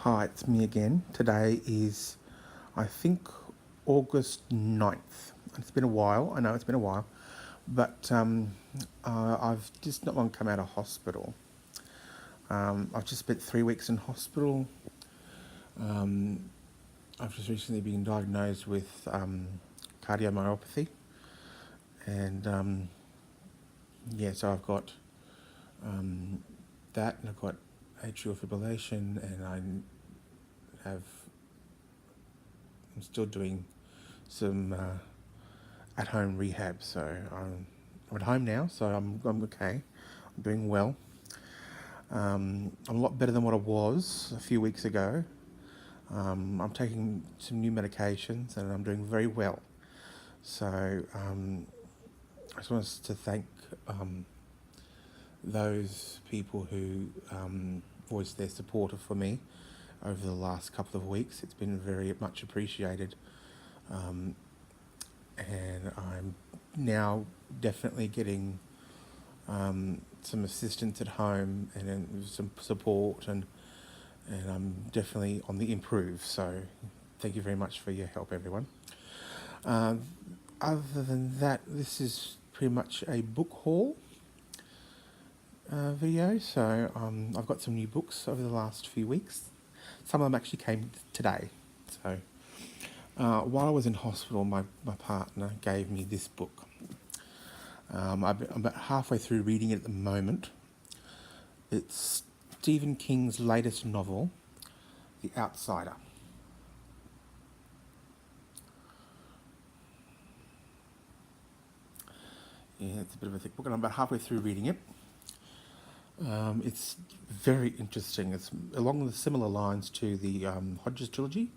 Hi, it's me again. Today is, I think, August 9th. It's been a while. I know it's been a while. But I've just not long come out of hospital. I've just spent 3 weeks in hospital. I've just recently been diagnosed with cardiomyopathy. And yeah, so I've got that, and I've got atrial fibrillation, and I'm still doing some at-home rehab. So I'm at home now, so I'm okay. I'm doing well. I'm a lot better than what I was a few weeks ago. I'm taking some new medications, and I'm doing very well. So I just wanted to thank those people who voiced their support for me over the last couple of weeks. It's been very much appreciated. And I'm now definitely getting some assistance at home and some support, and I'm definitely on the improve. So thank you very much for your help, everyone. Other than that, this is pretty much a book haul video. So I've got some new books over the last few weeks. Some of them actually came today. So while I was in hospital, my partner gave me this book. I'm about halfway through reading it at the moment. It's Stephen King's latest novel, The Outsider. Yeah, it's a bit of a thick book, and I'm about halfway through reading it. It's very interesting. It's along the similar lines to the Hodges trilogy,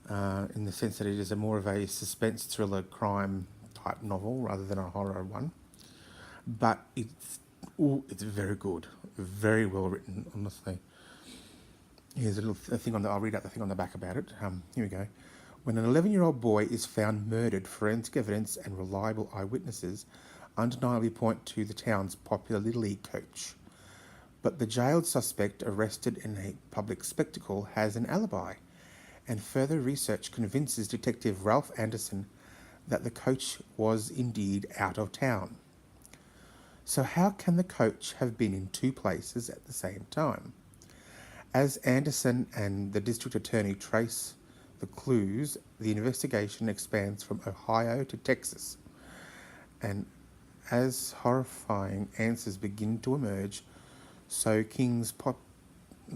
in the sense that it is more of a suspense thriller crime type novel rather than a horror one. But it's very good, very well written, honestly. Here's a thing I'll read out the thing on the back about it. Here we go. When an 11-year-old boy is found murdered, forensic evidence and reliable eyewitnesses undeniably point to the town's popular Little League coach. But the jailed suspect, arrested in a public spectacle, has an alibi, and further research convinces Detective Ralph Anderson that the coach was indeed out of town. So how can the coach have been in two places at the same time? As Anderson and the district attorney trace the clues, the investigation expands from Ohio to Texas. And as horrifying answers begin to emerge, so King's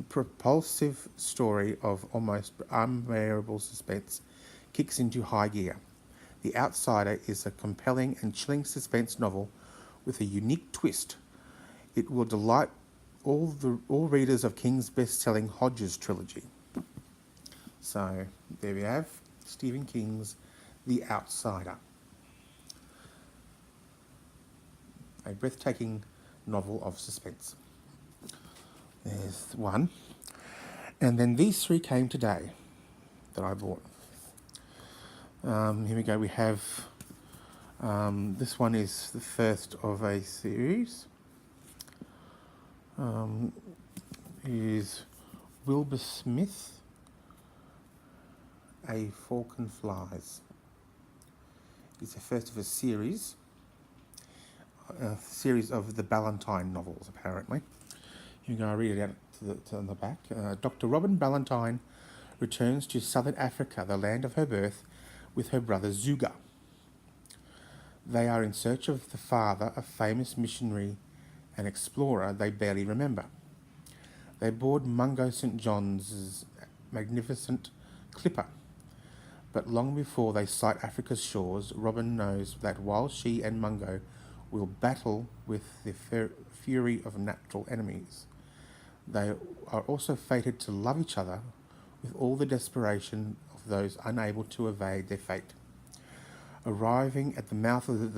propulsive story of almost unbearable suspense kicks into high gear. The Outsider is a compelling and chilling suspense novel with a unique twist. It will delight all readers of King's best-selling Hodges trilogy. So there we have Stephen King's The Outsider, a breathtaking novel of suspense. There's one. And then these three came today that I bought. Here we go. We have, this one is the first of a series. Is Wilbur Smith, A Falcon Flies. It's the first of a series of the Ballantyne novels, apparently. Here we go, I'll read it out on the back. Dr. Robin Ballantyne returns to southern Africa, the land of her birth, with her brother Zuga. They are in search of the father, a famous missionary and explorer they barely remember. They board Mungo St. John's magnificent clipper. But long before they sight Africa's shores, Robin knows that while she and Mungo will battle with the fury of natural enemies, they are also fated to love each other with all the desperation of those unable to evade their fate. Arriving at the mouth of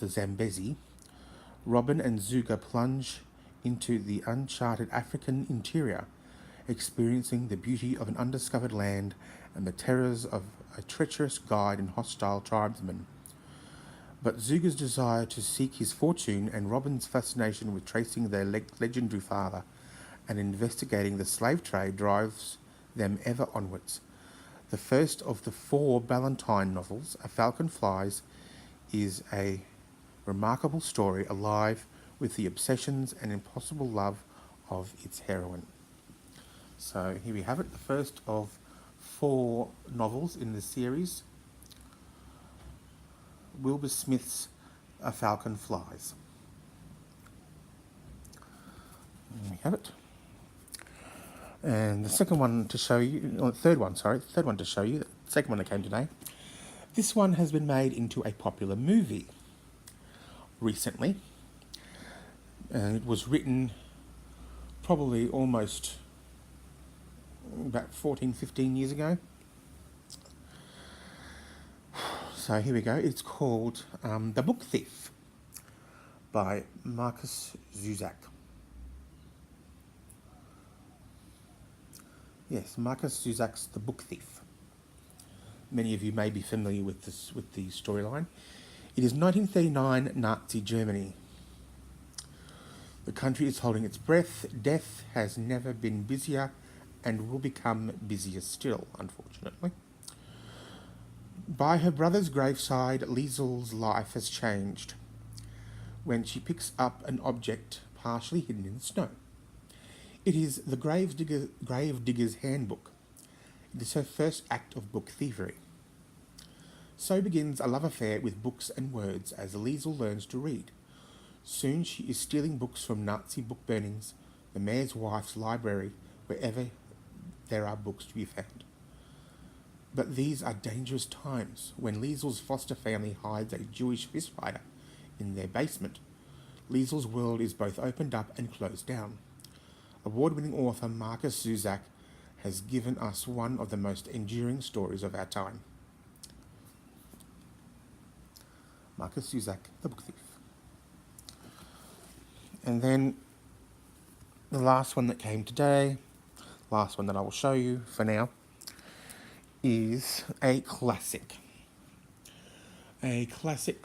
the Zambezi, Robin and Zuga plunge into the uncharted African interior, experiencing the beauty of an undiscovered land and the terrors of a treacherous guide and hostile tribesmen. But Zuga's desire to seek his fortune and Robin's fascination with tracing their legendary father and investigating the slave trade drives them ever onwards. The first of the 4 Ballantine novels, A Falcon Flies, is a remarkable story alive with the obsessions and impossible love of its heroine. So here we have it, the first of 4 novels in the series, Wilbur Smith's A Falcon Flies. There we have it. And the second one to show you, or third one to show you, the second one that came today. This one has been made into a popular movie recently. And it was written probably almost about 14, 15 years ago. So here we go. It's called The Book Thief by Markus Zusak. Yes, Markus Zusak's The Book Thief. Many of you may be familiar with the storyline. It is 1939 Nazi Germany. The country is holding its breath. Death has never been busier and will become busier still, unfortunately. By her brother's graveside, Liesel's life has changed when she picks up an object partially hidden in the snow. It is the Gravedigger's Handbook. It is her first act of book thievery. So begins a love affair with books and words as Liesel learns to read. Soon she is stealing books from Nazi book burnings, the mayor's wife's library, wherever there are books to be found. But these are dangerous times when Liesel's foster family hides a Jewish fistfighter in their basement. Liesel's world is both opened up and closed down. Award-winning author Markus Zusak has given us one of the most enduring stories of our time. Markus Zusak, The Book Thief. And then the last one that came today, last one that I will show you for now, is a classic. A classic.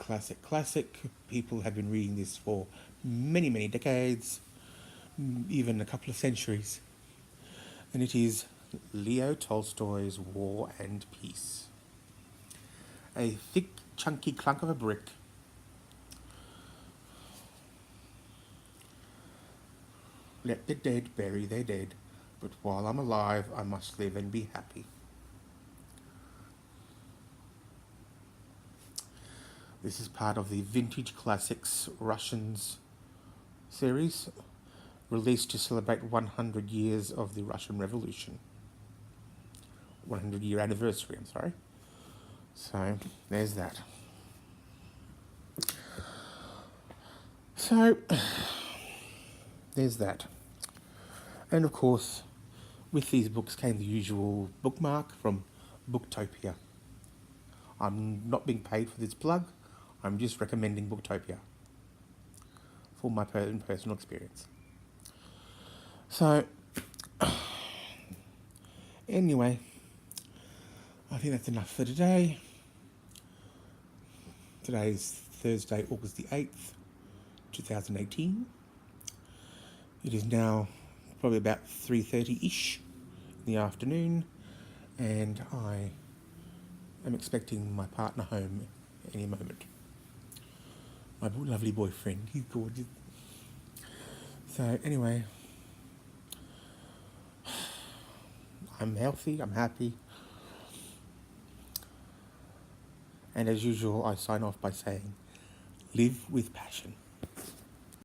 People have been reading this for many, many decades, even a couple of centuries. And it is Leo Tolstoy's War and Peace. A thick, chunky clunk of a brick. Let the dead bury their dead, but while I'm alive, I must live and be happy. This is part of the Vintage Classics Russians series, released to celebrate 100 years of the Russian Revolution. 100-year anniversary, I'm sorry. So, there's that. So, there's that. And of course, with these books came the usual bookmark from Booktopia. I'm not being paid for this plug. I'm just recommending Booktopia for my personal experience. So, anyway, I think that's enough for today. Today is Thursday, August the 8th, 2018. It is now probably about 3:30-ish in the afternoon, and I am expecting my partner home any moment. My lovely boyfriend, he's gorgeous. So anyway, I'm healthy, I'm happy. And as usual, I sign off by saying, live with passion.